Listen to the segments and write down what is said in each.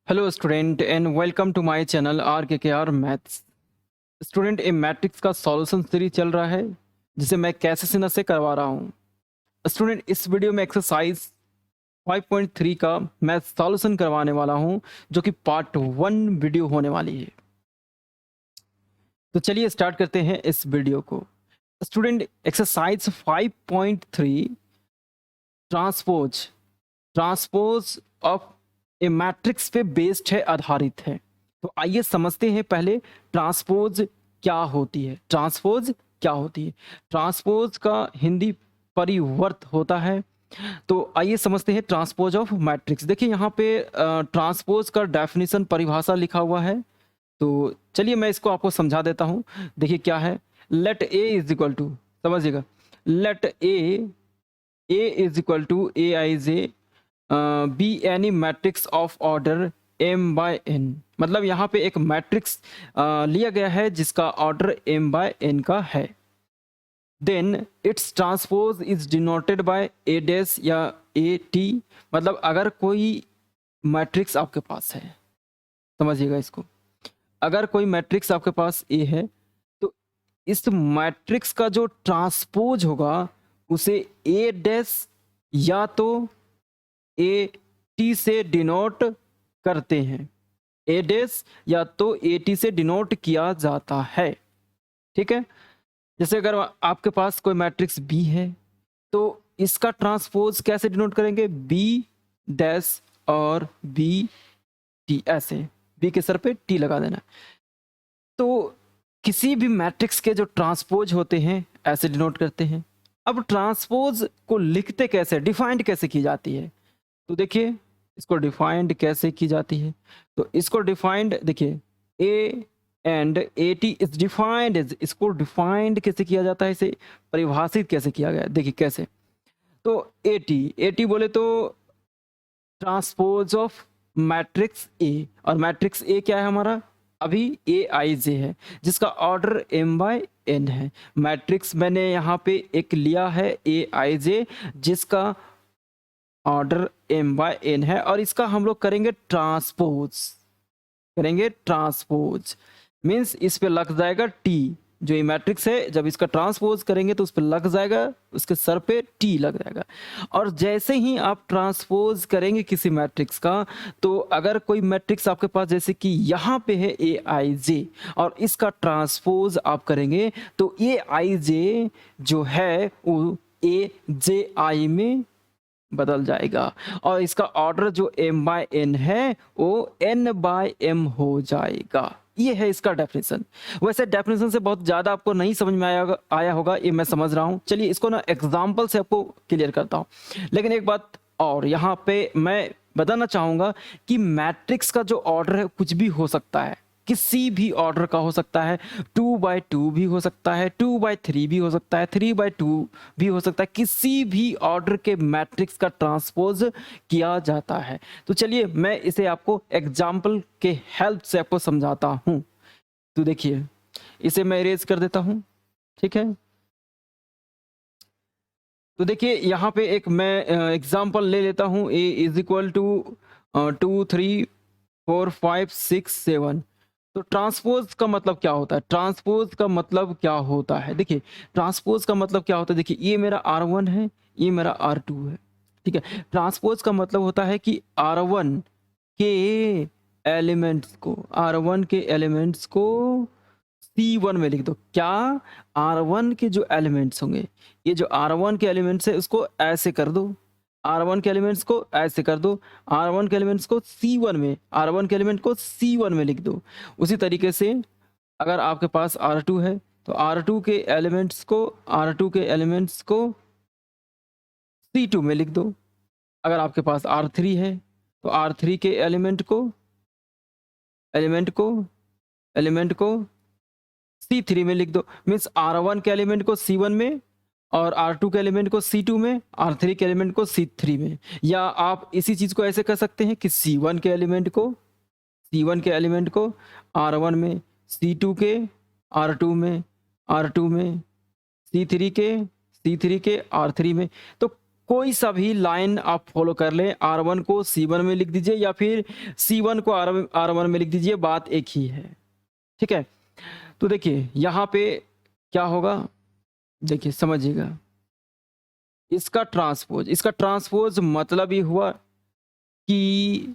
Hello student and welcome to my channel R maths. Student, A matrix का solution series चल रहा है जिसे मैं कैसे सिन्हा से करवा रहा हूँ। स्टूडेंट, इस वीडियो में एक्सरसाइज 5.3 का मैं सॉल्यूशन करवाने वाला हूँ जो कि पार्ट 1 वीडियो होने वाली है। तो चलिए स्टार्ट करते हैं इस वीडियो को। Student, exercise 5.3 transpose transpose of A matrix पे बेस्ड है, आधारित है। तो आइए समझते हैं पहले ट्रांसपोज क्या होती है। ट्रांसपोज का हिंदी परिवर्त होता है। तो आइए समझते हैं ट्रांसपोज ऑफ मैट्रिक्स। देखिए यहाँ पे ट्रांसपोज का डेफिनेशन परिभाषा लिखा हुआ है। तो चलिए मैं इसको आपको समझा देता हूँ। देखिए क्या है। Let A is equal to, समझिएगा, let A is equal to a i j be any matrix of order m by n। मतलब यहाँ पे एक मैट्रिक्स लिया गया है जिसका ऑर्डर m बाय n का है। Then its transpose is denoted by a dash या a t। मतलब अगर कोई मैट्रिक्स आपके पास है, समझिएगा इसको, अगर कोई मैट्रिक्स आपके पास a है तो इस मैट्रिक्स का जो ट्रांसपोज होगा उसे a डैश या तो ए टी से डिनोट करते हैं, ए डैश या तो ए टी से डिनोट किया जाता है। ठीक है। जैसे अगर आपके पास कोई मैट्रिक्स बी है तो इसका ट्रांसपोज कैसे डिनोट करेंगे, बी डैश और बी टी, ऐसे बी के सर पे टी लगा देना। तो किसी भी मैट्रिक्स के जो ट्रांसपोज होते हैं ऐसे डिनोट करते हैं। अब ट्रांसपोज को लिखते कैसे, डिफाइंड कैसे की जाती है, तो देखिए इसको डिफाइंड कैसे की जाती है। तो इसको डिफाइंड देखिए, A and A T is defined, इसको डिफाइंड कैसे किया जाता है, इसे परिभाषित कैसे किया गया है। देखिए कैसे। तो ए टी बोले तो ट्रांसपोज ऑफ मैट्रिक्स ए, और मैट्रिक्स ए क्या है हमारा, अभी ए आई जे है जिसका ऑर्डर एम बाय एन है। मैट्रिक्स मैंने यहाँ पे एक लिया है ए आई जे जिसका ऑर्डर m बाय n है, और इसका हम लोग करेंगे ट्रांसपोज मीन्स इस पे लग जाएगा t। जो ये मैट्रिक्स है जब इसका ट्रांसपोज करेंगे तो उस पर लग जाएगा, उसके सर पे t लग जाएगा। और जैसे ही आप ट्रांसपोज करेंगे किसी मैट्रिक्स का, तो अगर कोई मैट्रिक्स आपके पास जैसे कि यहाँ पे है ए आई जे और इसका ट्रांसपोज आप करेंगे तो ए आई जे जो है वो ए जे आई में बदल जाएगा, और इसका ऑर्डर जो m बाय n है वो n बाय m हो जाएगा। ये है इसका डेफिनेशन। वैसे डेफिनेशन से बहुत ज़्यादा आपको नहीं समझ में आया होगा, ये मैं समझ रहा हूँ। चलिए इसको ना एग्जाम्पल से आपको क्लियर करता हूँ। लेकिन एक बात और यहाँ पे मैं बताना चाहूँगा कि मैट्रिक्स का जो ऑर्डर है कुछ भी हो सकता है, किसी भी ऑर्डर का हो सकता है। 2/2 भी हो सकता है, 2/3 भी हो सकता है, 3/2 भी हो सकता है। किसी भी ऑर्डर के मैट्रिक्स का ट्रांसपोज किया जाता है। तो चलिए मैं इसे आपको एग्जाम्पल के हेल्प से आपको समझाता हूँ। तो देखिए इसे मैं इरेज कर देता हूँ। ठीक है। तो देखिए यहाँ पे एक मैं एग्जाम्पल ले लेता हूँ। ए इज इक्वल टू 2 3 4 5 6 7। तो ट्रांसपोज का मतलब क्या होता है, ट्रांसपोज का मतलब क्या होता है, देखिए ट्रांसपोज का मतलब क्या होता है। देखिए ये मेरा R1 है, ये मेरा R2 है। ठीक है। ट्रांसपोज का मतलब होता है कि R1 के R1 के एलिमेंट्स को C1 में लिख दो। क्या, R1 के जो एलिमेंट्स होंगे, ये जो R1 के एलिमेंट्स है उसको ऐसे कर दो, R1 के एलिमेंट्स को ऐसे कर दो, R1 के एलिमेंट्स को C1 में, R1 के एलिमेंट को C1 में लिख दो। उसी तरीके से अगर आपके पास R2 है तो R2 के एलिमेंट्स को C2 में लिख दो। अगर आपके पास R3 है तो R3 के एलिमेंट को C3 में लिख दो। मीन्स R1 के एलिमेंट को C1 में, और R2 के एलिमेंट को C2 में, R3 के एलिमेंट को C3 में। या आप इसी चीज को ऐसे कर सकते हैं कि C1 के एलिमेंट को R1 में, C2 के R2 में, C3 के R3 में। तो कोई सा भी लाइन आप फॉलो कर लें, R1 को C1 में लिख दीजिए या फिर C1 को R1 में लिख दीजिए, बात एक ही है। ठीक है? तो देखिए यहाँ पे क्या होगा, देखिए समझिएगा। इसका ट्रांसपोज मतलब ये हुआ कि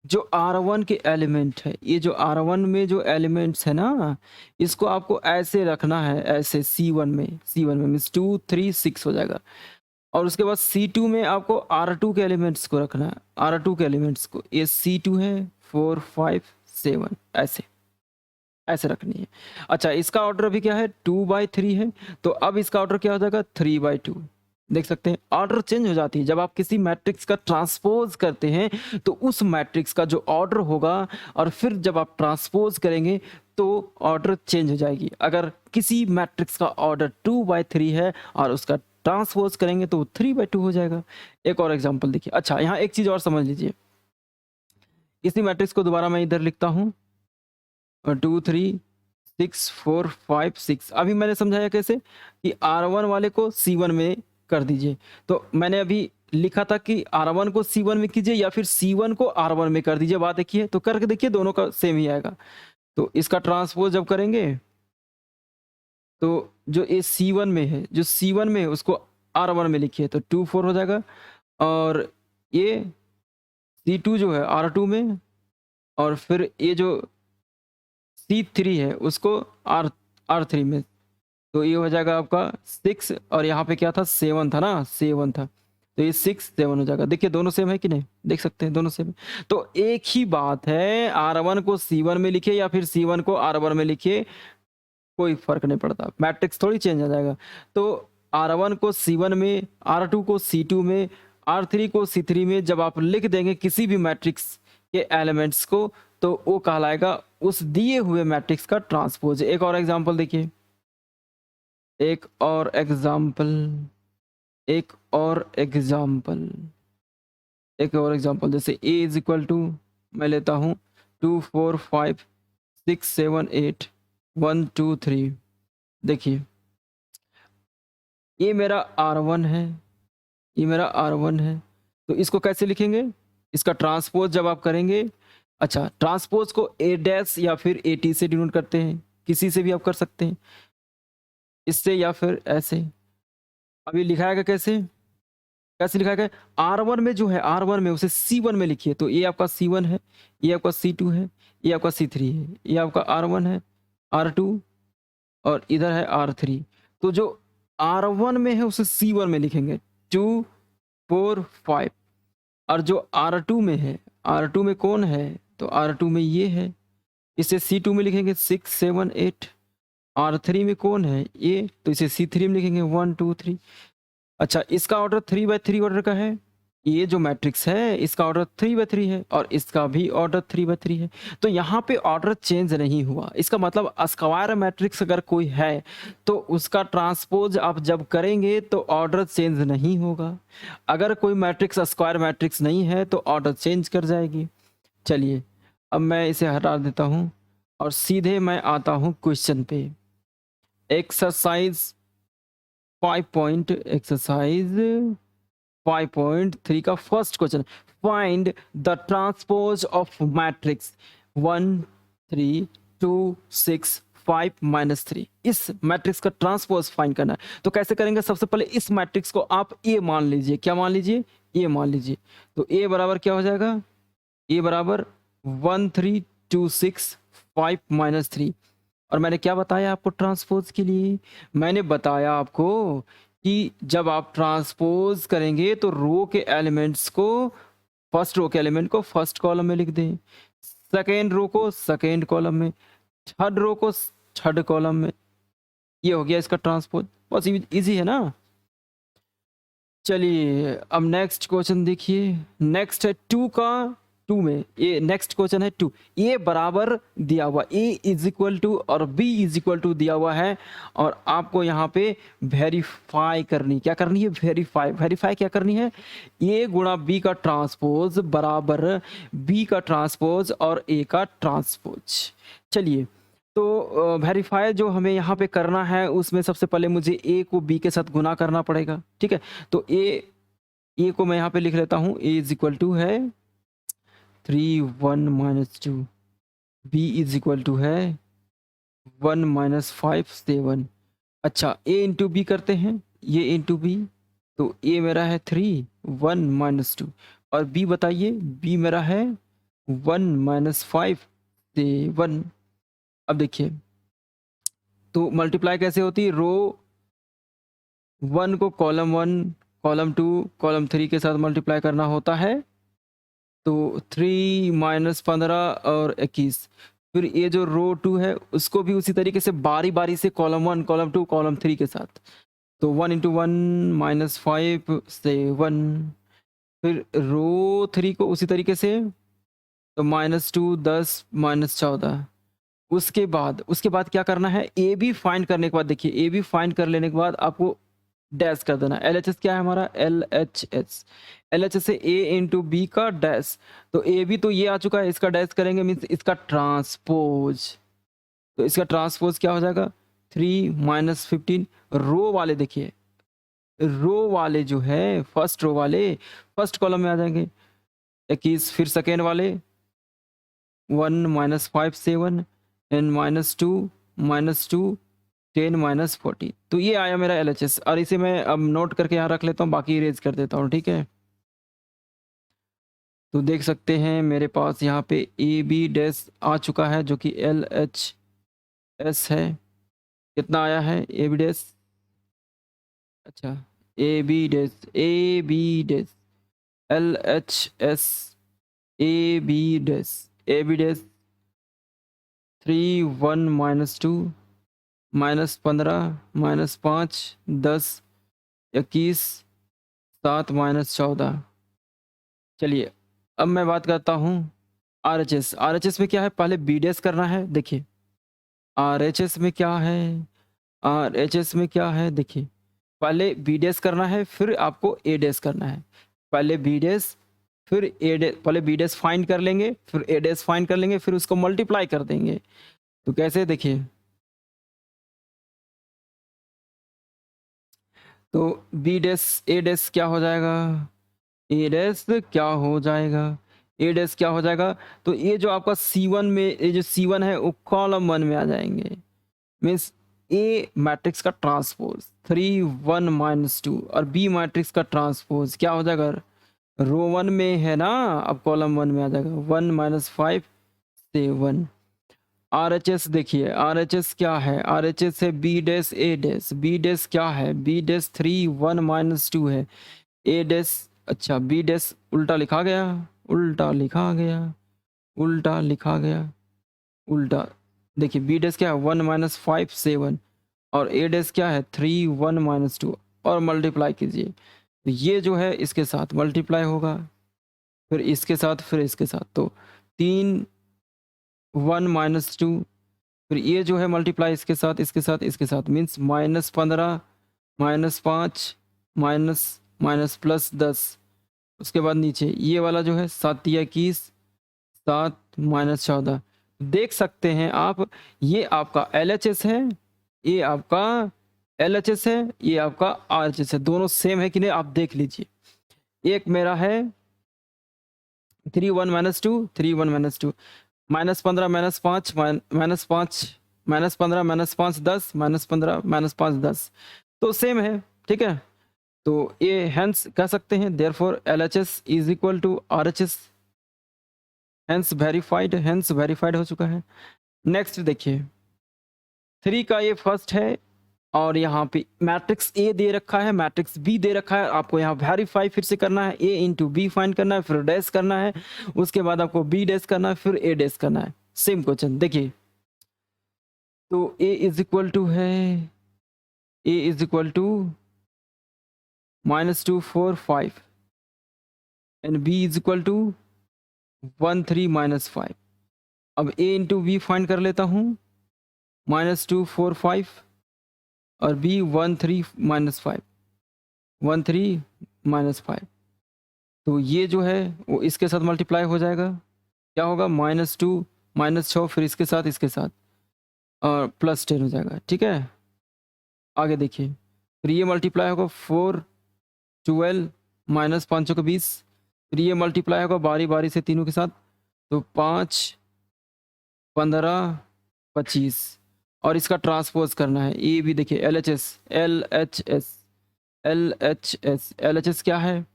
जो R1 के एलिमेंट है, ये जो R1 में जो एलिमेंट्स है ना, इसको आपको ऐसे रखना है, ऐसे C1 में मीन्स 2 3 6 हो जाएगा। और उसके बाद C2 में आपको R2 के एलिमेंट्स को रखना है, R2 के एलिमेंट्स को, ये C2 है 4 5 7 ऐसे रखनी है। अच्छा, इसका ऑर्डर अभी क्या है, 2/3 है, तो अब इसका ऑर्डर क्या हो जाएगा, 3/2। देख सकते हैं ऑर्डर चेंज हो जाती है जब आप किसी मैट्रिक्स का ट्रांसपोज करते हैं, तो उस मैट्रिक्स का जो ऑर्डर होगा और फिर जब आप ट्रांसपोज करेंगे तो ऑर्डर चेंज हो जाएगी। अगर किसी मैट्रिक्स का ऑर्डर 2/3 है और उसका ट्रांसपोज करेंगे तो 3/2 हो जाएगा। एक और एग्जांपल देखिए। अच्छा, यहाँ एक चीज और समझ लीजिए, इसी मैट्रिक्स को दोबारा मैं इधर लिखता हूँ, 2 3 6 4 5 6। अभी मैंने समझाया कैसे कि R1 वाले को C1 में कर दीजिए। तो मैंने अभी लिखा था कि R1 को C1 में कीजिए या फिर C1 को R1 में कर दीजिए, बात देखिए। तो करके देखिए, दोनों का सेम ही आएगा। तो इसका ट्रांसपोज जब करेंगे तो जो ये C1 में है, जो C1 में है उसको R1 में लिखिए तो 2 4 हो जाएगा। और ये C2 जो है R2 में, और फिर ये जो C3 है उसको R3 में, तो ये हो जाएगा आपका 6। और यहाँ पे क्या था, 7 था ना, 7 था, तो ये 6 7 हो जाएगा। देखिए दोनों सेम है कि नहीं, देख सकते हैं दोनों सेम है। तो एक ही बात है, R1 को C1 में लिखिए या फिर C1 को R1 में लिखिए, कोई फर्क नहीं पड़ता, मैट्रिक्स थोड़ी चेंज हो जाएगा। तो R1 को C1 में, R2 को C2 में, R3 को C3 में जब आप लिख देंगे किसी भी मैट्रिक्स के एलिमेंट्स को, तो वो कहलाएगा उस दिए हुए मैट्रिक्स का ट्रांसपोज। एक और एग्जांपल देखिए, एक और एग्जांपल जैसे A इज इक्वल टू, मैं लेता हूँ 2 4 5 6 7 8 1 2 3। देखिए ये मेरा R1 है, ये मेरा R1 है, तो इसको कैसे लिखेंगे, इसका ट्रांसपोज जब आप करेंगे। अच्छा, ट्रांसपोज को A डैश या फिर AT से डिनोट करते हैं, किसी से भी आप कर सकते हैं, इससे या फिर ऐसे। अभी लिखाएगा कैसे, कैसे लिखाएगा, R1 में जो है, R1 में उसे C1 में लिखिए, तो ये आपका C1 है, ये आपका C2 है, ये आपका C3 है, ये आपका R1 है, R2 और इधर है R3। तो जो R1 में है उसे C1 में लिखेंगे 2 4 5। और जो R2 में है, R2 में कौन है, तो R2 में ये है, इसे C2 में लिखेंगे 6 7 8। R3 में कौन है, ये, तो इसे C3 में लिखेंगे 1 2 3। अच्छा, इसका ऑर्डर 3/3 ऑर्डर का है, ये जो मैट्रिक्स है इसका ऑर्डर 3/3 है और इसका भी ऑर्डर 3/3 है। तो यहाँ पे ऑर्डर चेंज नहीं हुआ, इसका मतलब स्क्वायर मैट्रिक्स अगर कोई है तो उसका ट्रांसपोज आप जब करेंगे तो ऑर्डर चेंज नहीं होगा। अगर कोई मैट्रिक्स स्क्वायर मैट्रिक्स नहीं है तो ऑर्डर चेंज कर जाएगी। चलिए अब मैं इसे हटा देता हूँ और सीधे मैं आता हूँ क्वेश्चन पे। एक्सरसाइज 5.3 का first question, find the transpose of matrix 1 3 2 6 5 -3। इस मैट्रिक्स का ट्रांसपोज फाइंड करना है। तो कैसे करेंगे, सबसे पहले इस मैट्रिक्स को आप ए मान लीजिए। क्या मान लीजिए, ए मान लीजिए। तो ए बराबर क्या हो जाएगा, ए बराबर 1 3 2 6 5 -3। और मैंने क्या बताया आपको ट्रांसपोज के लिए, मैंने बताया आपको कि जब आप ट्रांसपोज करेंगे तो रो के एलिमेंट्स को, फर्स्ट रो के एलिमेंट को फर्स्ट कॉलम में लिख दें, सेकेंड रो को सेकेंड कॉलम में, थर्ड रो को थर्ड कॉलम में। ये हो गया इसका ट्रांसपोज, बहुत इजी है ना। चलिए अब नेक्स्ट क्वेश्चन देखिए। नेक्स्ट है 2 का 2 में, ये नेक्स्ट क्वेश्चन है 2। ए बराबर दिया हुआ, ए इज इक्वल टू और बी इज इक्वल टू दिया हुआ है, और आपको यहाँ पे वेरीफाई करनी, क्या करनी है, वेरीफाई क्या करनी है, ए गुणा बी का ट्रांसपोज बराबर बी का ट्रांसपोज और ए का ट्रांसपोज। चलिए तो वेरीफाई जो हमें यहाँ पे करना है उसमें सबसे पहले मुझे ए को बी के साथ गुना करना पड़ेगा, ठीक है? तो ए को मैं यहाँ पे लिख लेता हूँ, ए इज इक्वल टू है 3 1 minus 2, B is equal to है 1 माइनस 5 7। अच्छा, ए इंटू बी करते हैं, ये इंटू बी, तो ए मेरा है 3 1 माइनस 2 और बी बताइए, बी मेरा है 1 माइनस 5 7। अब देखिए, तो मल्टीप्लाई कैसे होती है? रो 1 को कॉलम 1, कॉलम 2, कॉलम 3 के साथ मल्टीप्लाई करना होता है। तो 3 माइनस 15 और 21। फिर ये जो रो 2 है उसको भी उसी तरीके से बारी-बारी से कॉलम 1, कॉलम 2, कॉलम 3 के साथ। तो 1 इंटू 1 माइनस 5 7। फिर रो 3 को उसी तरीके से, तो माइनस 2 10 माइनस 14। उसके बाद क्या करना है? ए बी फाइंड करने के बाद देखिए, ए बी फाइंड कर लेने के बाद आपको डैश कर देना। एलएचएस क्या है हमारा? एलएचएस। एलएचएस से ए इंटू बी का डैश। तो ए बी तो ये आ चुका है, इसका डैश करेंगे मीन्स इसका ट्रांसपोज। तो इसका ट्रांसपोज क्या हो जाएगा? 3 माइनस 15। रो वाले देखिए, रो वाले जो है फर्स्ट रो वाले फर्स्ट कॉलम में आ जाएंगे 21। फिर सेकेंड वाले 1 माइनस 5 7 एंड माइनस 2 10 माइनस 40। तो ये आया मेरा एलएचएस और इसे मैं अब नोट करके यहाँ रख लेता हूँ, बाकी इरेज कर देता हूँ, ठीक है? तो देख सकते हैं मेरे पास यहाँ पे ए बी डैश आ चुका है जो कि एल एच एस है। कितना आया है ए बी डैश? अच्छा, A B dash L H S A B dash 3 1 minus 2 minus 15 minus 5 10 21 7 minus 14। चलिए, अब मैं बात करता हूँ आरएचएस। आरएचएस में क्या है? पहले बी डैश करना है। देखिए, आरएचएस में क्या है? आरएचएस में क्या है? देखिए, पहले बी डैश करना है, फिर आपको ए डैश करना है। पहले बी डैश, फिर ए डैश। पहले बी डैश फाइंड कर लेंगे, फिर ए डैश फाइंड कर लेंगे, फिर उसको मल्टीप्लाई कर देंगे। तो कैसे? देखिए, तो बी डैश ए डैश क्या हो जाएगा? ए डैश क्या हो जाएगा? ए डैश क्या हो जाएगा? तो ये जो आपका C1 में, ये जो C1 है वो कॉलम 1 में आ जाएंगे। मीन्स ए मैट्रिक्स का ट्रांसपोज 3 1 माइनस 2 और बी मैट्रिक्स का ट्रांसपोज क्या हो जाएगा? रो 1 में है ना, अब कॉलम 1 में आ जाएगा 1 माइनस 5 7। आरएचएस देखिए, आरएचएस क्या है? आरएचएस है बी डैश ए डैश। बी डैश क्या है? बी डैश 3 1 माइनस 2 है। ए डैश, अच्छा बी डैश उल्टा लिखा गया, उल्टा लिखा गया, उल्टा लिखा गया, उल्टा। देखिए, बी डैश क्या है? 1 माइनस 5 7 और ए डैश क्या है? 3 1 माइनस 2 और मल्टीप्लाई कीजिए। तो ये जो है इसके साथ मल्टीप्लाई होगा, फिर इसके साथ, फिर इसके साथ। तो 3 1 माइनस 2, फिर ये जो है मल्टीप्लाई इसके साथ, इसके साथ, इसके साथ, means minus 15 minus 5 minus minus plus 10। उसके बाद नीचे ये वाला जो है 7 या 21 7 माइनस 14। देख सकते हैं आप, ये आपका एलएचएस है, ये आपका एलएचएस है, ये आपका आरएचएस है। दोनों सेम है कि नहीं आप देख लीजिए। एक मेरा है 3 1 minus 2 3 1 minus 2 minus 15 minus 5 minus 5 minus 15 minus 5 10 minus 15 minus 5 10। तो सेम है, ठीक है? तो ये हेंस कह सकते हैं therefore LHS is equal to RHS. Hence verified हो चुका है। नेक्स्ट देखिए, 3 का ये फर्स्ट है और यहाँ पे मैट्रिक्स ए दे रखा है, मैट्रिक्स बी दे रखा है। आपको यहाँ वेरीफाई फिर से करना है, ए इंटू बी फाइंड करना है, फिर डैश करना है, उसके बाद आपको बी डैश करना है, फिर ए डैश करना है। सेम क्वेश्चन देखिए, तो ए इज इक्वल टू है, A is equal to -2 4 5 and B is equal to 1 3 -5। अब ए इंटू बी फाइंड कर लेता हूँ, -2 4 5 और बी 1 3 -5 1 3 -5। तो ये जो है वो इसके साथ मल्टीप्लाई हो जाएगा, क्या होगा? -2 -6, फिर इसके साथ, इसके साथ। और प्लस 10 हो जाएगा, ठीक है। आगे देखिए, फिर ये मल्टीप्लाई होगा 4 12 माइनस 5 20, फिर ये मल्टीप्लाई होगा बारी बारी से तीनों के साथ, तो 5 15 25, और इसका ट्रांसपोज करना है। ये भी देखिए L H S L H S L H S L H S क्या है,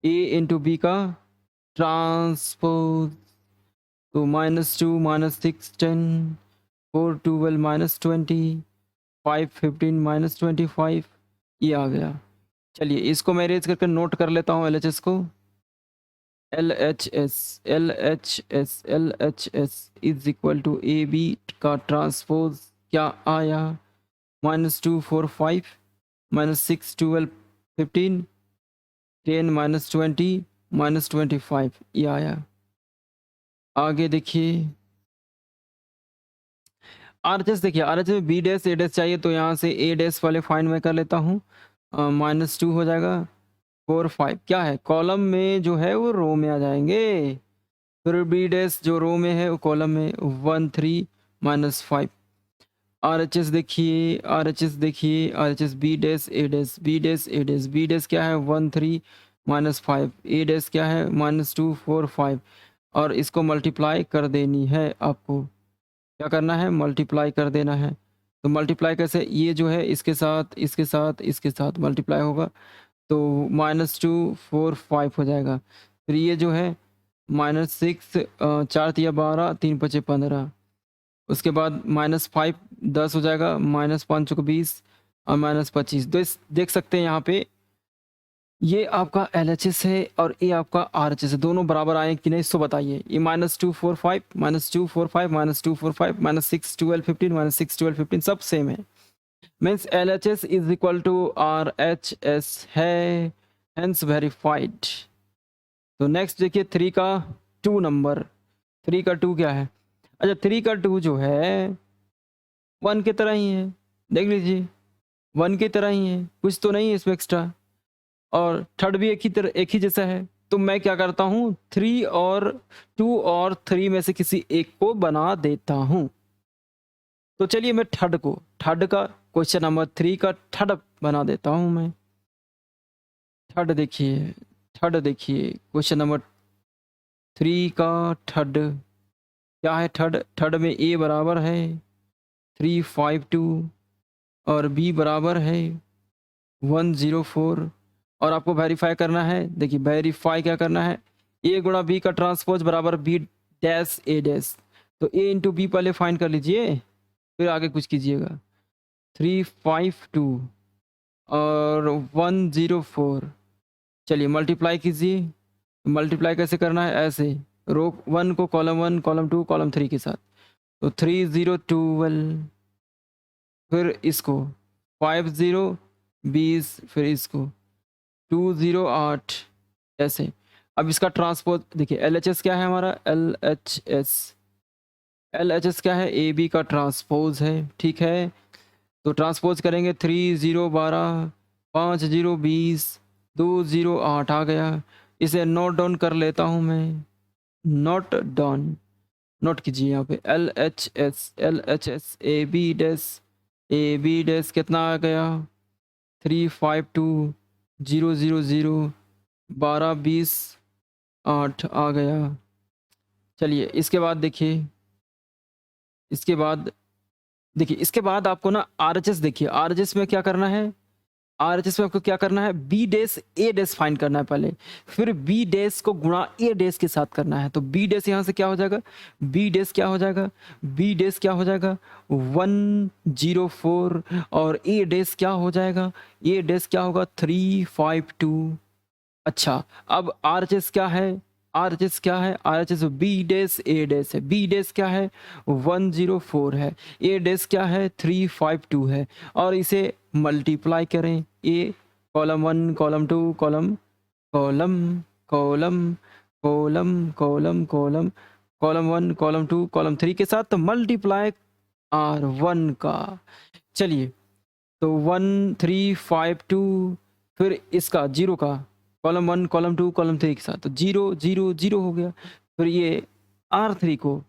ए इंटू बी का ट्रांसपोज। तो -2 -6 10 4 12 -20 5 15 -25, ये आ गया। चलिए इसको मैं अरेंज करके नोट कर लेता हूँ एल एच एस को। L H S L H S L H S is equal to A B का ट्रांसपोज क्या आया, -2 4 5 -6 12 15 10 -20 -25, ये आया। आगे देखिए आरएचएस, देखिए आरएचएस में बी डैश ए डैश चाहिए, तो यहाँ से ए डैश वाले फाइंड मैं कर लेता हूँ। -2 हो जाएगा 4 5, क्या है कॉलम में जो है वो रो में आ जाएंगे, फिर बी डैश जो रो में है वो कॉलम में 1 3 -5। आरएचएस देखिए आरएचएस देखिए आरएचएस बी डैश ए डैश बी डैश ए डैश बी डैश क्या है 1 3 -5, ए डैश क्या है -2 4 5, और इसको मल्टीप्लाई कर देनी है आपको। क्या करना है, मल्टीप्लाई कर देना है। तो मल्टीप्लाई कैसे, ये जो है इसके साथ इसके साथ इसके साथ मल्टीप्लाई होगा, तो -2 4 5 हो जाएगा। फिर ये जो है -6 4 तिया 12 3 पचे 15, उसके बाद -5 10 हो जाएगा, -5 चौक 20 और -25। तो इस देख सकते हैं यहाँ पे ये आपका एलएचएस है और ये आपका आरएचएस है, दोनों बराबर आए कि नहीं इसको बताइए। ये -2 4 5 -2 4 5 -2 4 5 -6 12 15 -6 12 15 सब सेम है, means LHS is equal to RHS है, हेंस वेरीफाइड। तो नेक्स्ट देखिए 3 का 2 नंबर, 3 का 2 क्या है, अच्छा 3 का 2 जो है 1 की तरह ही है, देख लीजिए 1 की तरह ही है, कुछ तो नहीं है इसमें एक्स्ट्रा, और थर्ड भी एक ही तरह एक ही जैसा है। तो मैं क्या करता हूँ 3 और 2 और 3 में से किसी एक को बना देता हूँ। तो चलिए मैं थर्ड का क्वेश्चन नंबर 3 का थर्ड बना देता हूँ मैं। थर्ड देखिए क्वेश्चन नंबर 3 का थर्ड क्या है, थर्ड में ए बराबर है 3 5 2 और बी बराबर है 1 0 4, और आपको वेरीफाई करना है। देखिए वेरीफाई क्या करना है, ए गुणा बी का ट्रांसपोज बराबर बी डैश ए डैश, तो ए इंटू बी पहले फाइंड कर लीजिए, फिर आगे कुछ कीजिएगा। 3 5 2 और 1 0 4, चलिए मल्टीप्लाई कीजिए। मल्टीप्लाई कैसे करना है, ऐसे रो 1 को कॉलम 1 कॉलम 2 कॉलम 3 के साथ, तो 3 0 12, फिर इसको 5 0 20, फिर इसको 2 0 8, ऐसे। अब इसका ट्रांसपोज देखिए एलएचएस क्या है हमारा, एलएचएस क्या है, ए बी का ट्रांसपोज है, ठीक है। तो ट्रांसपोज करेंगे 3 0 12 5 0 20 2 0 8 आ गया। इसे नोट डाउन कर लेता हूँ मैं, नोट डाउन, नोट कीजिए यहाँ पे L H S A B dash कितना आ गया 3 5 2 0 0 0 12 20 8 आ गया। चलिए इसके बाद देखिए, इसके बाद आपको ना आरएचएस देखिए, आरएचएस में क्या करना है, आरएचएस में आपको क्या करना है, बी डैश ए डैश फाइंड करना है पहले, फिर बी डैश को गुणा ए डैश के साथ करना है। तो बी डैश यहाँ से क्या हो जाएगा, बी डैश क्या हो जाएगा, बी डैश क्या हो जाएगा 1 0 4, और ए डैश क्या हो जाएगा, ए डैश क्या होगा 3 5 2। अच्छा अब आरएचएस क्या है, आरएचएस क्या है, आरएचएस बी डैश ए डैश है, बी डैश क्या है 1 0 4 है, ए डैश क्या है 3 5 2 है, और इसे मल्टीप्लाई करें, A column 1 column 2 column column column column column column column 1 column 2 column 3 के साथ, तो मल्टीप्लाई R1 का। चलिए तो 1 3 5 2, फिर इसका 0 का कॉलम 1 कॉलम 2 कॉलम 3 के साथ, तो 0 0 0 हो गया। फिर ये R3 को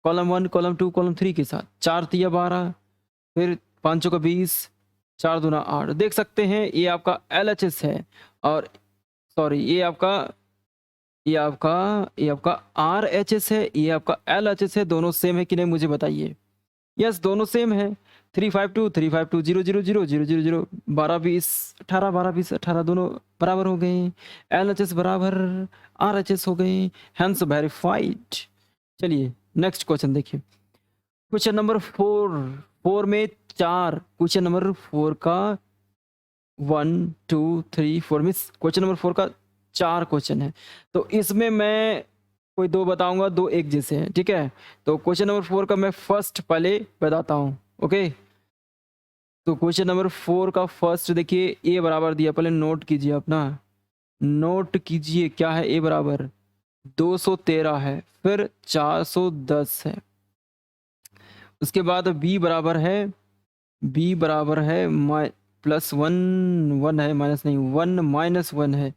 कॉलम 1, कॉलम 2, कॉलम 3 के साथ 4 तिया 12, फिर 5 चौका 20, 4 दूना 8। देख सकते हैं ये आपका LHS है और सॉरी ये आपका RHS है, ये आपका LHS है। दोनों सेम है कि नहीं मुझे बताइए। यस, दोनों सेम है। 352 352 0 0 0 0 0 0 12 20 18 12 20 18 दोनों बराबर हो गए। LHS बराबर RHS हो गए, हेंस वेरीफाइड। चलिए नेक्स्ट क्वेश्चन देखिए। क्वेश्चन नंबर 4 में 4, क्वेश्चन नंबर 4 का 1 2 3 4 में क्वेश्चन नंबर 4 का 4 क्वेश्चन है। तो इसमें मैं कोई 2 बताऊंगा, 2 एक जैसे हैं, ठीक है। तो क्वेश्चन नंबर 4 का मैं फर्स्ट पहले बताता हूँ, ओके। तो क्वेश्चन नंबर 4 का फर्स्ट देखिए, ए बराबर दिया, पहले नोट कीजिए अपना, नोट कीजिए क्या है। ए बराबर 213 है, फिर 410 है। उसके बाद बी बराबर है +1 1 है, माइनस नहीं, 1 -1 है,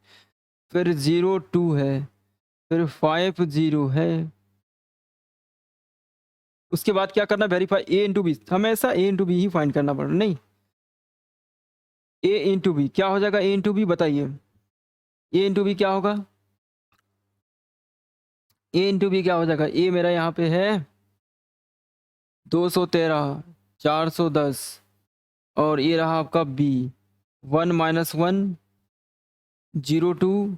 फिर 0 2 है, फिर 5 0 है। उसके बाद क्या करना, वेरीफाई ए इंटू बी। हमेशा ए इंटू बी ही फाइंड करना पड़ रहा, नहीं ए इंटू बी क्या हो जाएगा। ए इंटू बी बताइए, ए इंटू बी क्या होगा। ए इंटू बी क्या हो जाएगा। ए मेरा यहाँ पे है 213 410 और ये रहा आपका बी 1 -1 0 2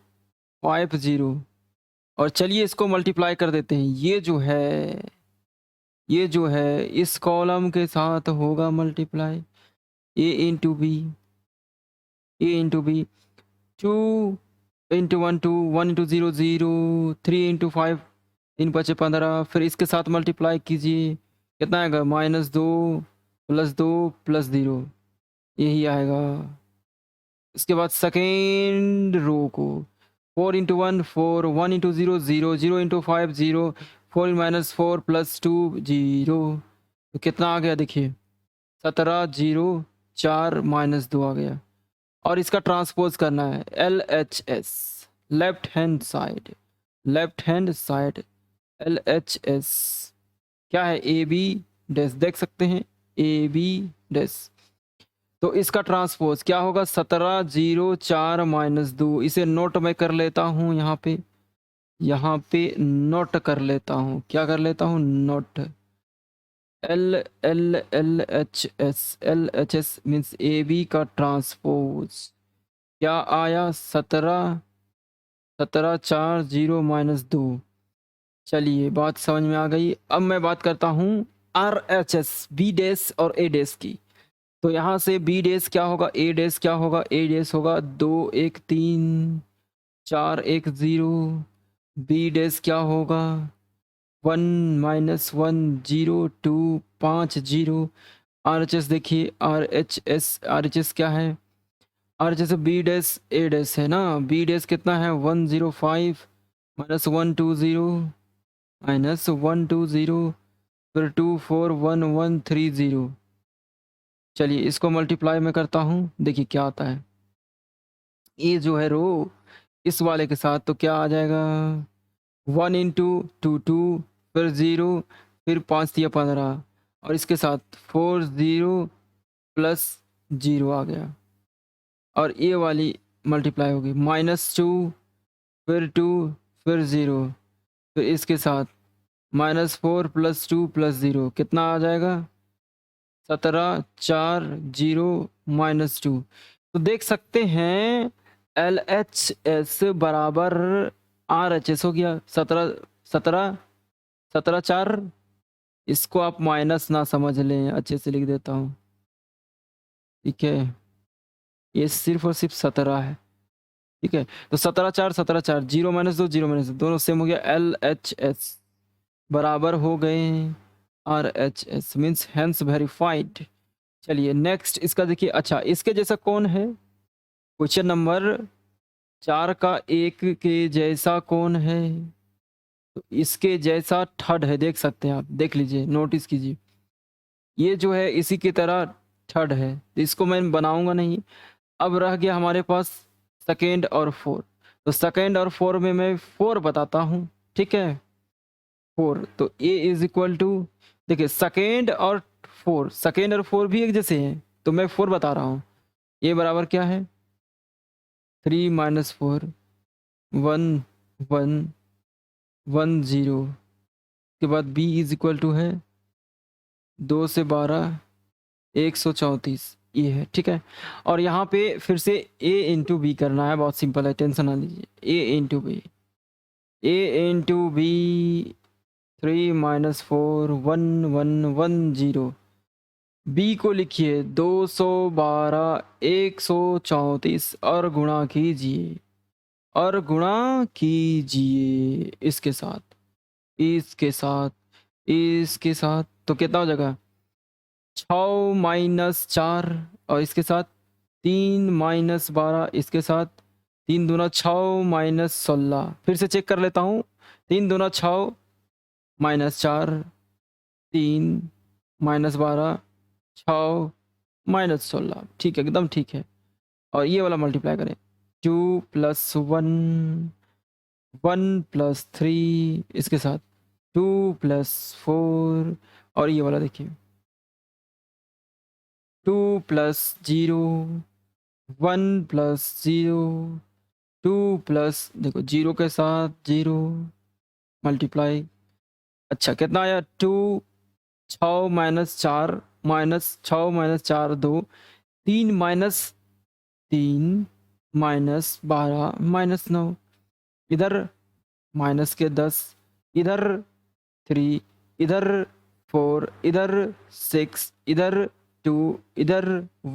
5 0। और चलिए इसको मल्टीप्लाई कर देते हैं। ये जो है इस कॉलम के साथ होगा multiply, A into B, A into B 2 into 1 2 1 into 0 0 3 into 5 3 5 15, फिर इसके साथ मल्टीप्लाई कीजिए, कितना आएगा -2 +2 +0, यही आएगा। इसके बाद सेकेंड रो को 4 इंटू 1 4 1 इंटू 0 0 0 इंटू 5 0 4 -4 +2 0। तो कितना आ गया देखिए 17 0 4 -2 आ गया। और इसका ट्रांसपोज करना है LHS, left hand side LHS क्या है, AB डैश, देख सकते हैं AB डैश। तो इसका ट्रांसपोज क्या होगा 17 0 4 -2। इसे नोट मैं कर लेता हूँ, यहाँ पे नोट कर लेता हूँ, क्या कर लेता हूँ, नोट। LHS मीन्स AB का ट्रांसपोज क्या आया 17 4 0 -2। चलिए बात समझ में आ गई। अब मैं बात करता हूँ RHS B डैश और A डैश की। तो यहाँ से B डैश क्या होगा, A डैश क्या होगा, A डैश होगा 2 1 3 4 1 0। B डैश क्या होगा 1 -1 0 2 5 0। RHS देखिए RHS क्या है, RHS B dash A dash है ना। B डैश कितना है 105 -1 2 0 -1 2 0 फिर 2 4 1 1 3 0। चलिए इसको मल्टीप्लाई में करता हूँ, देखिए क्या आता है। ये जो है रो इस वाले के साथ तो क्या आ जाएगा 1 इंटू 2 2 फिर 0 फिर 5 या 15 और इसके साथ 4 0 +0 आ गया। और ये वाली मल्टीप्लाई होगी -2 फिर 2 फिर 0 फिर इसके साथ -4 +2 +0 कितना आ जाएगा 17 4 0 -2। तो देख सकते हैं LHS बराबर RHS हो गया 17 17 17 4। इसको आप माइनस ना समझ लें, अच्छे से लिख देता हूँ, ठीक है। ये सिर्फ और सिर्फ 17 है, ठीक है। तो 17 4 17 4 0 -2 0 -2 दोनों सेम हो गया। LHS बराबर हो गए RHS मीन्स हेंस वेरीफाइड। चलिए नेक्स्ट इसका देखिए। अच्छा इसके जैसा कौन है, क्वेश्चन नंबर 4 का 1 के जैसा कौन है। तो इसके जैसा थर्ड है, देख सकते हैं आप, देख लीजिए नोटिस कीजिए। ये जो है इसी की तरह थर्ड है, तो इसको मैं बनाऊंगा नहीं। अब रह गया हमारे पास सेकेंड और फोर्थ। तो सेकेंड और फोर्थ में मैं 4 बताता हूँ, ठीक है। 4, तो a इज इक्वल टू, देखिए सेकेंड और 4, सेकेंड और 4 भी एक जैसे हैं, तो मैं 4 बता रहा हूँ। a बराबर क्या है, 3 माइनस 4, 1 1 1 0 के बाद b इज इक्वल टू है 2 से 12 134, ये है, ठीक है। और यहाँ पे फिर से a इंटू बी करना है, बहुत सिंपल है, टेंशन ना लीजिए। a into B, a into B, 3 minus 4, 1 1 1 0, B को लिखिए 212 134 और गुणा कीजिए, और गुणा कीजिए इसके साथ, इसके साथ, इसके साथ, तो कितना हो जाएगा 6 माइनस 4, और इसके साथ 3 माइनस 12, इसके साथ 3 दूना 6 माइनस 16, फिर से चेक कर लेता हूँ, 3 दूना 6 माइनस 4, 3 माइनस 12, 6 माइनस 16, ठीक है, एकदम ठीक है। और ये वाला मल्टीप्लाई करें, 2 प्लस 1, 1 प्लस 3, इसके साथ 2 प्लस 4, और ये वाला देखिए 2 प्लस 0, 1 प्लस 0, 2 प्लस, देखो 0 के साथ 0 मल्टीप्लाई, अच्छा कितना आया 2, 6 minus 4, minus 6 minus 4 2, 3 minus 3 minus 12 minus 9, इधर माइनस के 10, इधर 3, इधर 4, इधर 6, इधर 2, इधर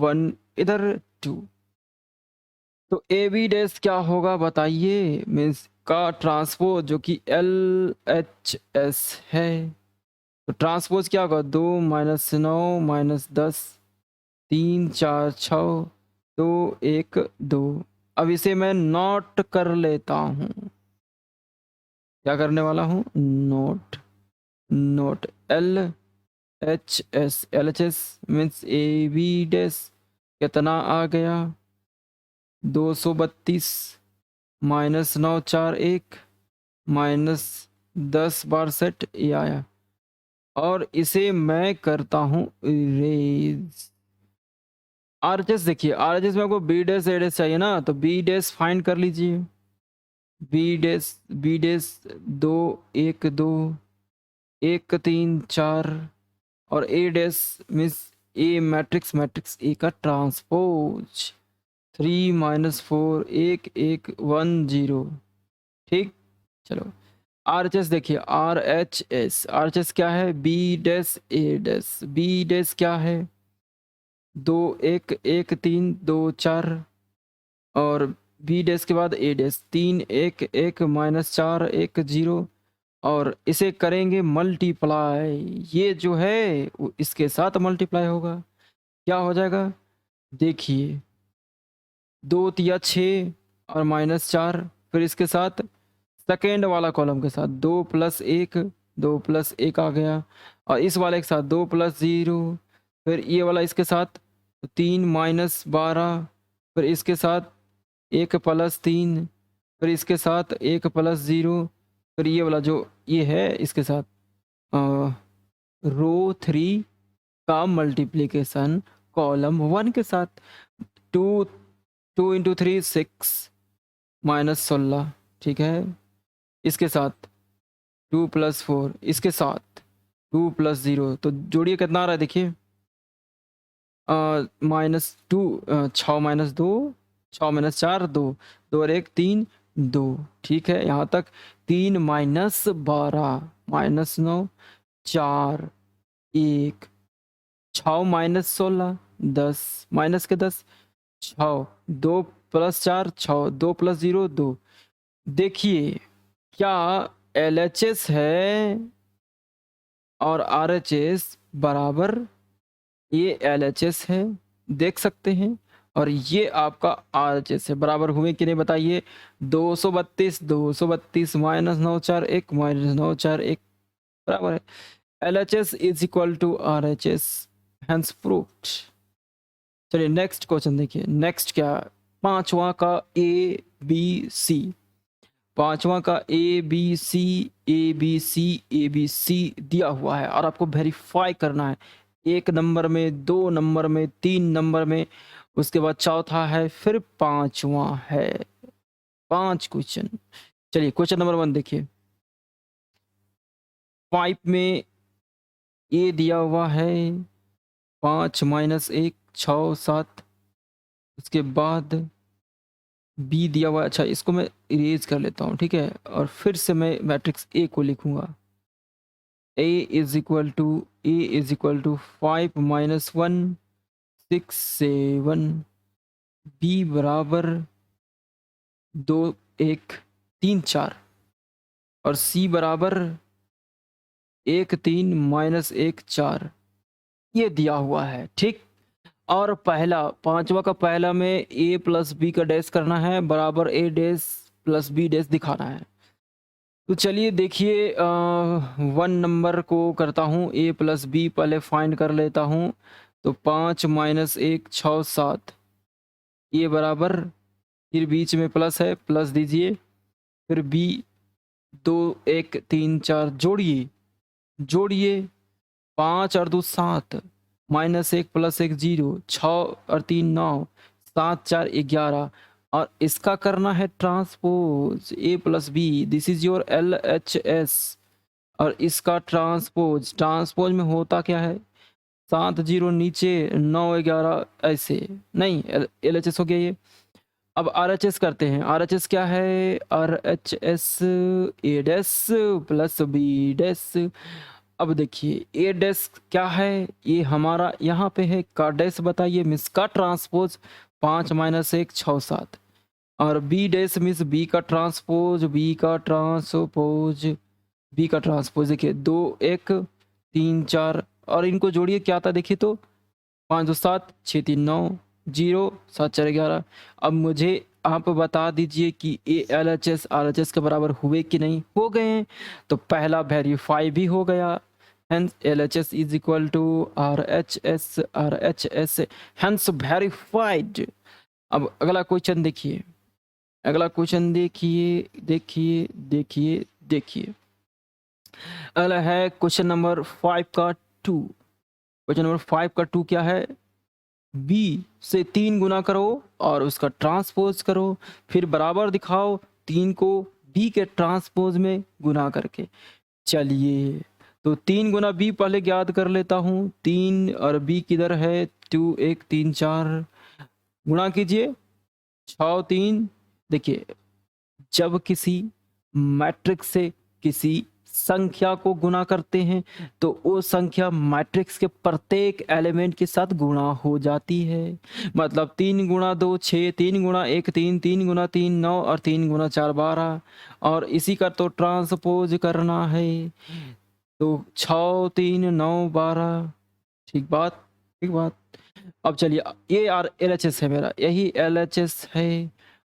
1, इधर 2, तो ए बी डैश क्या होगा बताइए, मीन्स का ट्रांसपोज जो कि एल एच एस है, तो ट्रांसपोज क्या होगा 2 माइनस 9 माइनस 10, 3 4 6 2 1 2। अब इसे मैं नोट कर लेता हूँ, क्या करने वाला हूँ, note, note L H S, L H S means A B dash कितना आ गया 232 माइनस 9 4 1 माइनस 10 बार सेट, ये आया। और इसे मैं करता हूँ इरेज, आरएचएस देखिए, आरएचएस में आपको बी डैश ए डैश चाहिए ना, तो बी डैश फाइंड कर लीजिए, बी डैश 2 1 2 1 3 4, और A dash means A matrix, matrix A का ट्रांसपोज 3 माइनस 4 1 1 1 0, ठीक। चलो आर एच एस देखिए, आर एच एस क्या है, बी डैश ए डैश, बी डैश क्या है 2 1 1 3 2 4, और बी डैश के बाद ए डैश 3 1 1 माइनस 4 1 0, और इसे करेंगे मल्टीप्लाई, ये जो है वो इसके साथ मल्टीप्लाई होगा, क्या हो जाएगा देखिए 2 तिया 6 और माइनस 4, फिर इसके साथ सेकेंड वाला कॉलम के साथ 2 प्लस 1, 2 प्लस 1 आ गया, और इस वाले के साथ 2 प्लस 0, फिर ये वाला इसके साथ 3 माइनस 12, फिर इसके साथ 1 प्लस 3, फिर इसके साथ 1 प्लस 0, फिर ये वाला जो ये है इसके साथ रो 3 का मल्टीप्लिकेशन कॉलम 1 के साथ, 2 2 इंटू 3 6 माइनस 16, ठीक है। इसके साथ 2 प्लस 4, इसके साथ 2 प्लस 0, तो जोड़िए कितना आ रहा है देखिए माइनस 2, 6 माइनस 2, 6 माइनस 4 2, 2 और 1 3 2, ठीक है। यहाँ तक 3 माइनस 12 माइनस 9 4 1, 6 माइनस 16 10 माइनस के 10 6, 2 प्लस 4 6, 2 प्लस 0 2, देखिए क्या LHS है और RHS बराबर, ये LHS है देख सकते हैं, और ये आपका RHS है, बराबर हुए कि नहीं बताइए 232 माइनस 9 4 1 माइनस 9 4 1 बराबर है, LHS is equal to RHS, hence proved. चलिए नेक्स्ट क्वेश्चन देखिए, नेक्स्ट क्या, पांचवा का A B C, पांचवा का A B C A B C A B C दिया हुआ है और आपको वेरीफाई करना है, 1 नंबर में, 2 नंबर में, 3 नंबर में, उसके बाद चौथा है, फिर पांचवा है। 5 क्वेश्चन। चलिए क्वेश्चन नंबर 1 देखिए। 5 में ए दिया हुआ है 5 माइनस 1 6 7, उसके बाद बी दिया हुआ है। अच्छा इसको मैं इरेज कर लेता हूँ, ठीक है, और फिर से मैं मैट्रिक्स ए को लिखूंगा। A is equal to 5 minus 1 6 7, B बराबर 2 1 3 4 और सी बराबर 1 3 माइनस 1 4, ये दिया हुआ है, ठीक। और पहला पांचवा का पहला में ए प्लस बी का डैश करना है बराबर ए डैश प्लस बी डैश दिखाना है। तो चलिए देखिए 1 नंबर को करता हूँ, ए प्लस बी पहले फाइंड कर लेता हूँ। तो 5 माइनस 1 6 7, ये बराबर, फिर बीच में प्लस है, प्लस दीजिए, फिर बी 2 1 3 4 जोड़िए 5 और 2 7, माइनस 1 प्लस 1 0, 6 और 3 9, 7 4 11, और इसका करना है transpose A plus B, this is your L H S. और इसका ट्रांसपोज में होता क्या है, 7 0 नीचे 9 11 ऐसे, नहीं एल एच एस हो गया ये। अब आर एच एस करते हैं। आर एच एस क्या है, R H S A dash plus B dash. अब देखिए ए डैश क्या है, ये हमारा यहाँ पे है का डैश, बताइए मिस का ट्रांसपोज 5 माइनस 1 6 7, और बी डैश मिस बी का ट्रांसपोज, बी का ट्रांसपोज देखिए 2 1 3 4, और इनको जोड़िए क्या था देखिए, तो 5 2 7 6 3 9 0 7 4 11। अब मुझे आप बता दीजिए कि A L H S R H S के बराबर हुए कि नहीं, हो गए हैं। तो पहला वेरीफाई भी हो गया, hence L H S is equal to R H S, hence verified. अब अगला क्वेश्चन देखिए, अगला क्वेश्चन देखिए। अगला है क्वेश्चन नंबर 5 का 2। क्वेश्चन नंबर 5 का 2 क्या है, बी से 3 गुना करो और उसका ट्रांसपोज करो, फिर बराबर दिखाओ 3 को बी के ट्रांसपोज में गुना करके। चलिए तो 3 गुना बी पहले याद कर लेता हूँ, 3 और बी किधर है, 2 1 3 4, गुणा कीजिए 6 3। देखिए जब किसी मैट्रिक्स से किसी संख्या को गुणा करते हैं तो वो संख्या मैट्रिक्स के प्रत्येक एलिमेंट के साथ गुणा हो जाती है। मतलब 3 गुणा 2 6, 3 गुणा 1 3, 3 गुणा 3 9, और 3 गुणा 4 12, और इसी का तो ट्रांसपोज करना है। तो 6 3 9 12, ठीक बात। अब चलिए ये आर एल एच एस है मेरा, यही एल एच एस है।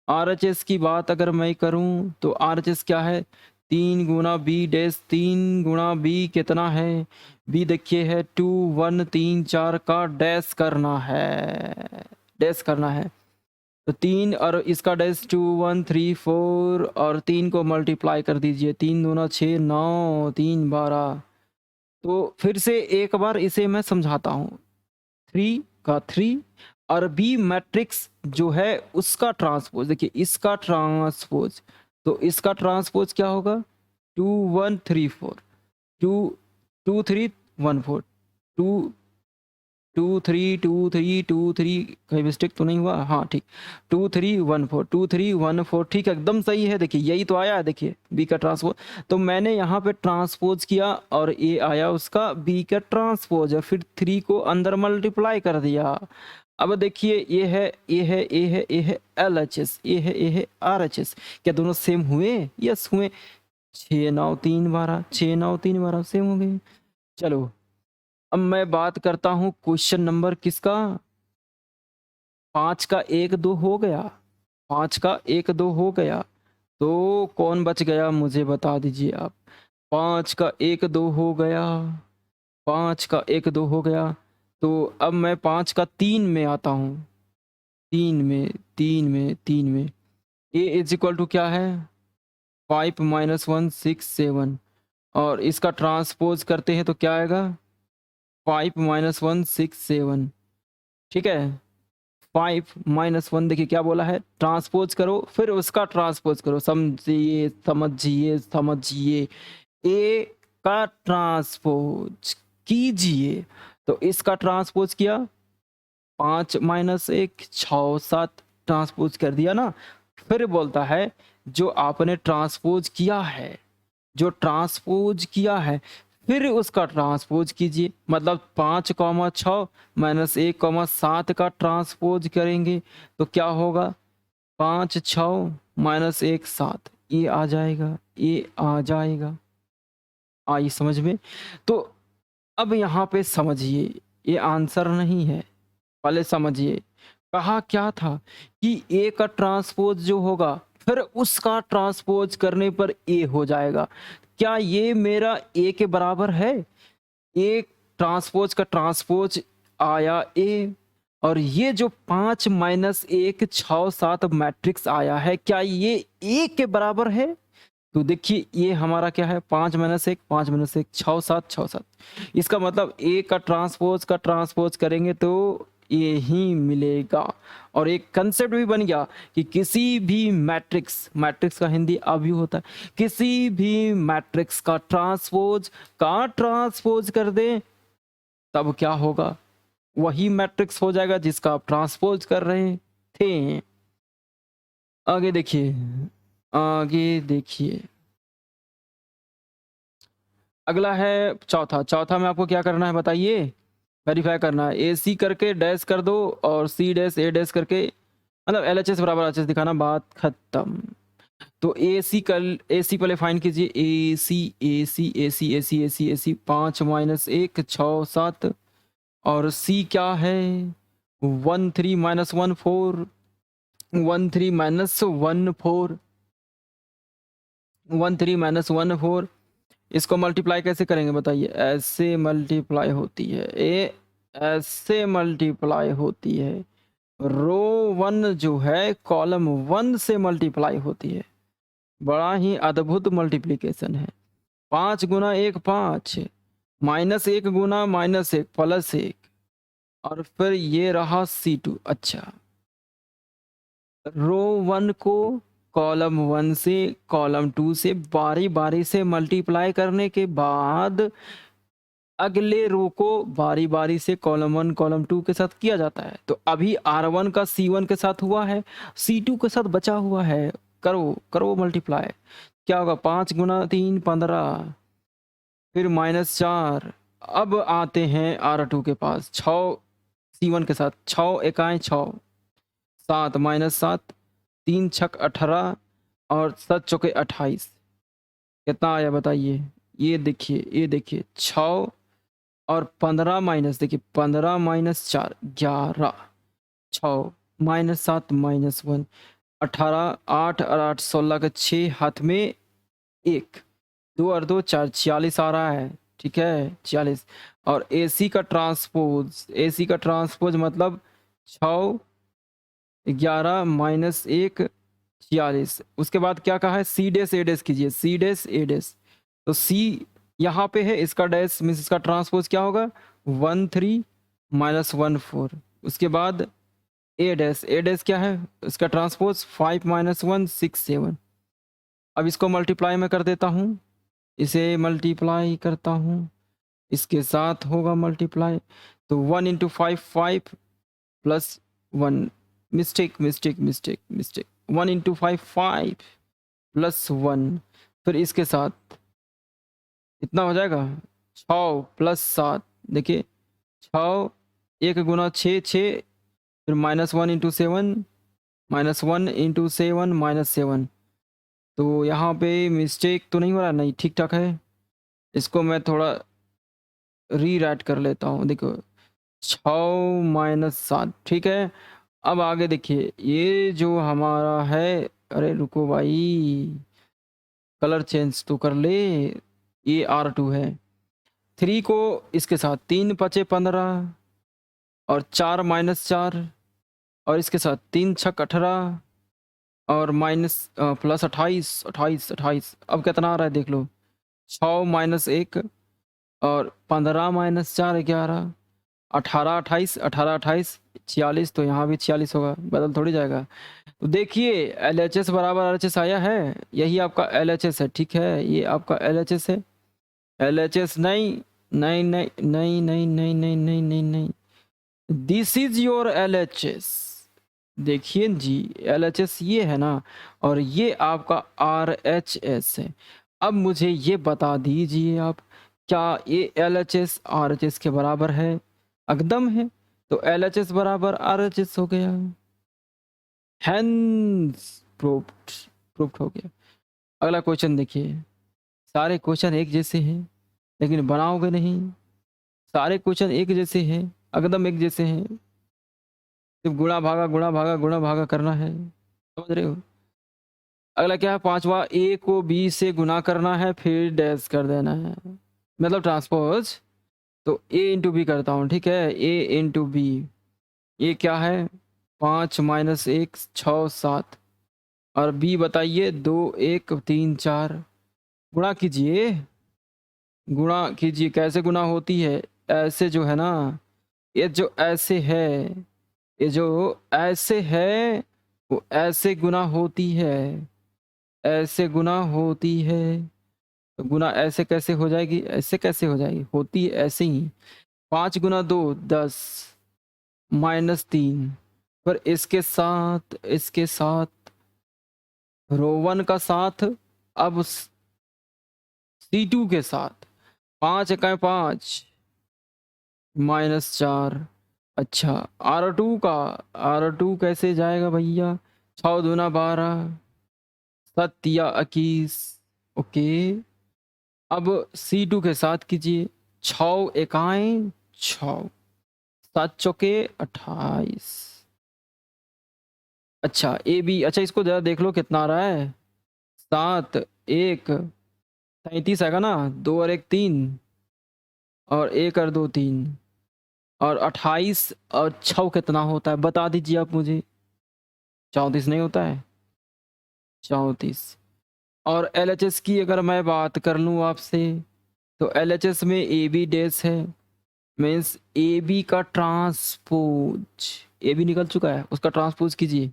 आर एच एस की बात अगर मैं करूं तो आर एच एस क्या है, 3 गुना बी डैश, 3 गुणा बी कितना है, बी देखिए है 2 1 3 4 का डैश करना है। तो 3 और इसका डैश 2 1 3 4, और 3 को मल्टीप्लाई कर दीजिए, 3 दूना 6 9 3 12। तो फिर से एक बार इसे मैं समझाता हूँ, 3 का 3, और बी मैट्रिक्स जो है उसका ट्रांसपोज, देखिए इसका ट्रांसपोज, तो इसका ट्रांसपोज क्या होगा, 2 1 3 4, 2 2 3 1 4, 2 2 3 2 3 2 3, कहीं मिस्टेक तो नहीं हुआ, हाँ ठीक, 2 3 1 4 2 3 1 4, ठीक है एकदम सही है। देखिए यही तो आया है, देखिए बी का ट्रांसपोज, तो मैंने यहाँ पे ट्रांसपोज किया और ये आया उसका बी का ट्रांसपोज है, फिर 3 को अंदर मल्टीप्लाई कर दिया। अब देखिए ये है एल एच एस, ये है आर एच एस, क्या दोनों सेम हुए, यस हुए, 6 9 3 12, 6 9 3 12 सेम हो गए। चलो अब मैं बात करता हूँ क्वेश्चन नंबर किसका, 5 का 1 2 हो गया, 5 का 1 2 हो गया, तो कौन बच गया मुझे बता दीजिए आप। 5 का 1 2 हो गया, 5 का 1 2 हो गया, तो अब मैं 5 का 3 में आता हूँ, 3 में ए इज इक्वल टू क्या है, 5 माइनस 1 6 7 और इसका ट्रांसपोज करते हैं तो क्या आएगा 5 माइनस 1 6 7। ठीक है 5 माइनस 1 देखिए क्या बोला है ट्रांसपोज करो फिर उसका ट्रांसपोज करो समझिए समझिए समझिए ए का ट्रांसपोज कीजिए तो इसका ट्रांसपोज किया 5 माइनस 1 6 7 ट्रांसपोज कर दिया ना। फिर बोलता है जो आपने ट्रांसपोज किया है जो ट्रांसपोज किया है फिर उसका ट्रांसपोज कीजिए मतलब 5 कॉमा 6 माइनस 1 कॉमा 7 का ट्रांसपोज करेंगे तो क्या होगा 5 6 माइनस 1 7 ये आ जाएगा ये आ जाएगा। आई समझ में। तो अब यहाँ पे समझिए ये आंसर नहीं है पहले समझिए कहा क्या था कि ए का ट्रांसपोज जो होगा फिर उसका ट्रांसपोज करने पर ए हो जाएगा। क्या ये मेरा ए के बराबर है ए ट्रांसपोज का ट्रांसपोज आया ए और ये जो 5 माइनस 1 6 7 मैट्रिक्स आया है क्या ये ए के बराबर है। तो देखिए ये हमारा क्या है 5 माइनस 1 5 माइनस 1 6 7 6 7 इसका मतलब ए का ट्रांसपोज करेंगे तो ये ही मिलेगा। और एक कंसेप्ट भी बन गया कि किसी भी मैट्रिक्स मैट्रिक्स का हिंदी अभी होता है किसी भी मैट्रिक्स का ट्रांसपोज कर दें तब क्या होगा वही मैट्रिक्स हो जाएगा जिसका आप ट्रांसपोज कर रहे थे। आगे देखिए आगे देखिए अगला है चौथा में आपको क्या करना है बताइए वेरीफाई करना है ए सी करके डैश कर दो और सी डैश ए डैश करके मतलब एल एच एस बराबर एच एस दिखाना बात खत्म। तो ए सी पहले फाइंड कीजिए ए सी ए सी ए सी ए सी ए सी ए सी 5 माइनस 1 6 7 और सी क्या है 1 3 माइनस 1 4 1 3 माइनस 1 4 1 3 माइनस 1 4 इसको मल्टीप्लाई कैसे करेंगे बताइए ऐसे मल्टीप्लाई होती है ए ऐसे मल्टीप्लाई होती है रो 1 जो है कॉलम 1 से मल्टीप्लाई होती है। बड़ा ही अद्भुत मल्टीप्लिकेशन है 5 गुना 1 5 माइनस 1 गुना माइनस 1 प्लस 1 और फिर ये रहा C2। अच्छा रो 1 को कॉलम 1 से कॉलम 2 से बारी बारी से मल्टीप्लाई करने के बाद अगले रो को बारी बारी से कॉलम 1 कॉलम 2 के साथ किया जाता है। तो अभी R1 का C1 के साथ हुआ है C2 के साथ बचा हुआ है करो करो मल्टीप्लाई क्या होगा 5 गुना 3 15 फिर माइनस 4 अब आते हैं R2 के पास 6 C1 के साथ 6 इकाई 6 7 माइनस 7 3 छक 18 और 7 चौके 28 कितना आया बताइए ये देखिए 6 और 15 माइनस देखिए 15 माइनस 4 11 6 माइनस 7 माइनस 1 18 8 और 8 16 का 6 हाथ में 1 2 और 2 4 46 आ रहा है ठीक है 46 और AC का ट्रांसपोज मतलब 6 11 माइनस 1 46 उसके बाद क्या कहा है सी डैश ए डैश कीजिए सी डैश ए डैश तो सी यहाँ पे है इसका डैश मीन्स इसका ट्रांसपोज क्या होगा 1 3 माइनस 1 4 उसके बाद ए डैश क्या है इसका ट्रांसपोज 5 माइनस 1 6 7। अब इसको मल्टीप्लाई में कर देता हूँ इसे मल्टीप्लाई करता हूँ इसके साथ होगा मल्टीप्लाई तो 1 into 5 5 plus 1 mistake 1 into 5 5 plus 1 फिर इसके साथ इतना हो जाएगा 6 प्लस 7 देखिए 6 1 गुना 6 6 फिर minus 1 into 7 minus 1 into 7 minus 7 तो यहाँ पे मिस्टेक तो नहीं हो रहा नहीं ठीक ठाक है इसको मैं थोड़ा रीराइट कर लेता हूँ देखो 6 माइनस 7 ठीक है। अब आगे देखिए ये जो हमारा है अरे रुको भाई कलर चेंज तो कर ले ये R2 है 3 को इसके साथ 3 5 15 और 4 माइनस 4 और इसके साथ 3 6 18 और माइनस प्लस 28 28 28, अब कितना आ रहा है देख लो। 6 माइनस 1 और 15 माइनस 4 11, 18 28 18 28 46, तो यहाँ भी 46 होगा, बदल थोड़ी जाएगा। तो देखिए LHS बराबर RHS आया है, यही आपका LHS है, ठीक है, ये आपका LHS है। LHS नहीं नहीं नहीं नहीं नहीं नहीं नहीं नहीं नहीं नहीं, दिस इज योर LHS। देखिए जी, LHS ये है ना, और ये आपका RHS है। अब मुझे ये बता दीजिए आप, क्या ये LHS RHS के बराबर है? एकदम है। तो LHS बराबर RHS हो गया, हैंस प्रूव्ड, प्रूव्ड हो गया। अगला क्वेश्चन देखिए, सारे क्वेश्चन एक जैसे हैं लेकिन बनाओगे नहीं, सारे क्वेश्चन एक जैसे हैं, एकदम एक जैसे हैं, सिर्फ गुणा भागा गुणा भागा गुणा भागा करना है, समझ रहे हो। अगला क्या है, पांचवा, ए को बी से गुना करना है फिर डैश कर देना है, मतलब ट्रांसपोज। तो ए इंटू बी करता हूँ, ठीक है, ए इंटू बी, ये क्या है, 5 माइनस 1 6 7, और बी बताइए 2 1 3 4। गुणा कीजिए, गुणा कीजिए, कैसे गुणा होती है, ऐसे जो है ना, ये जो ऐसे है, ये जो ऐसे है वो ऐसे गुना होती है, ऐसे गुना होती है। तो गुना ऐसे कैसे हो जाएगी, ऐसे कैसे हो जाएगी, होती है ऐसे ही। 5 गुना 2 10 माइनस 3, पर इसके साथ रो 1 का साथ, अब C2 के साथ 5 इकाई 5 माइनस 4। अच्छा, R2 कैसे जाएगा भैया, 6 दूना 12 7 21, ओके। अब C2 के साथ कीजिए, 6 इकाई 6 7 चौके 28। अच्छा ए बी, अच्छा इसको जरा देख लो कितना आ रहा है, 7 1 33 आएगा ना, 2 और 1 3, और 1 और 2 3, और 28 और 6 कितना होता है बता दीजिए आप मुझे। 34 नहीं होता है, 34। और LHS की अगर मैं बात कर लूँ आपसे, तो LHS में ए बी डैश है, मीन्स ए बी का ट्रांसपोज, ए बी निकल चुका है, उसका ट्रांसपोज कीजिए।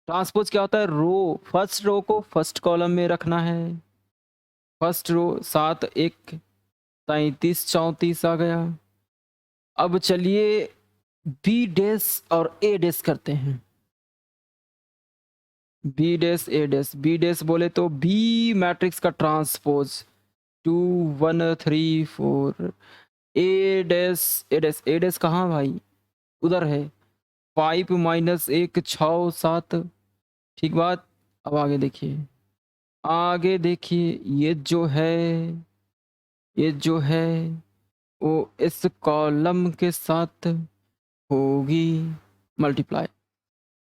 ट्रांसपोज क्या होता है, रो, फर्स्ट रो को फर्स्ट कॉलम में रखना है, फर्स्ट रो 7 1 33 34 आ गया। अब चलिए बी डैश और ए डैश करते हैं, बी डैश ए डैश, बी डैश बोले तो बी मैट्रिक्स का ट्रांसपोज 2 1 3 4, ए डैश ए डैश, ए डैश कहाँ भाई, उधर है, 5 माइनस 1 6 7, ठीक बात। अब आगे देखिए, आगे देखिए, ये जो है वो इस कॉलम के साथ होगी मल्टीप्लाई,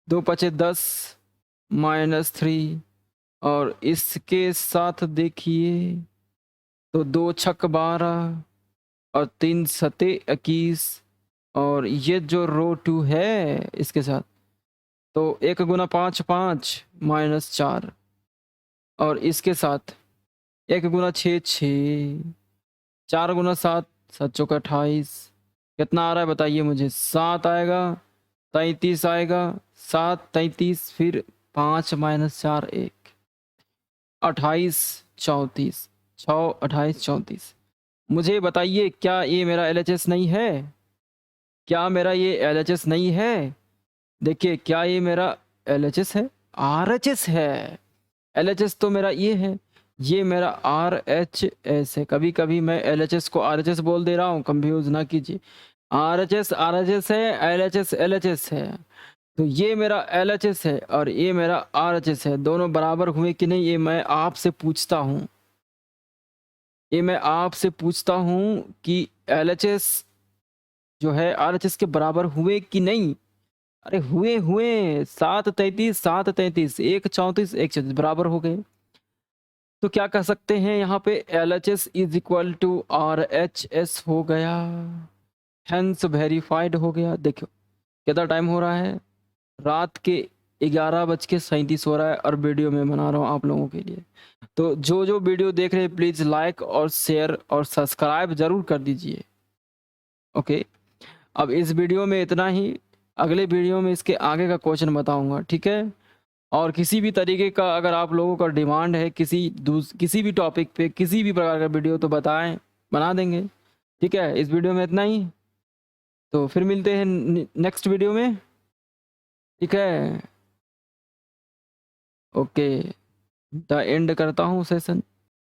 2 5 10 माइनस 3, और इसके साथ देखिए तो 2 छक 12 और 3 सते 21, और ये जो रो 2 है इसके साथ, तो 1 गुना 5 5 माइनस 4, और इसके साथ 1 गुना 6 6, 4 गुना 7 7 चौका 28, कितना आ रहा है बताइए मुझे, 7 आएगा, 33 आएगा, 7 33, फिर 5 माइनस 4 1, 28 34, 6 28 34। मुझे बताइए क्या ये मेरा LHS नहीं है, क्या मेरा ये LHS नहीं है, देखिए क्या ये मेरा LHS है, RHS है। LHS तो मेरा ये है, ये मेरा RHS है, कभी कभी मैं LHS को RHS बोल दे रहा हूँ, कंफ्यूज ना कीजिए। RHS RHS है, LHS LHS है। तो ये मेरा LHS है और ये मेरा RHS है, दोनों बराबर हुए कि नहीं, ये मैं आपसे पूछता हूँ, ये मैं आपसे पूछता हूँ कि LHS जो है RHS के बराबर हुए कि नहीं। अरे हुए हुए, 7 33 7 33, 1 34 1 34 बराबर हो गए। तो क्या कह सकते हैं यहाँ पे, LHS is equal to RHS हो गया, हेंस वेरीफाइड हो गया। देखो कितना टाइम हो रहा है, रात के 11:37 हो रहा है और वीडियो मैं बना रहा हूँ आप लोगों के लिए। तो जो वीडियो देख रहे हैं प्लीज़ लाइक और शेयर और सब्सक्राइब ज़रूर कर दीजिए। ओके, अब इस वीडियो में इतना ही, अगले वीडियो में इसके आगे का क्वेश्चन बताऊँगा, ठीक है? और किसी भी तरीके का अगर आप लोगों का डिमांड है किसी भी टॉपिक पे किसी भी प्रकार का वीडियो तो बताएँ, बना देंगे। ठीक है? इस वीडियो में इतना ही, तो फिर मिलते हैं नेक्स्ट वीडियो में, ठीक है? ओके, द एंड करता हूँ सेशन।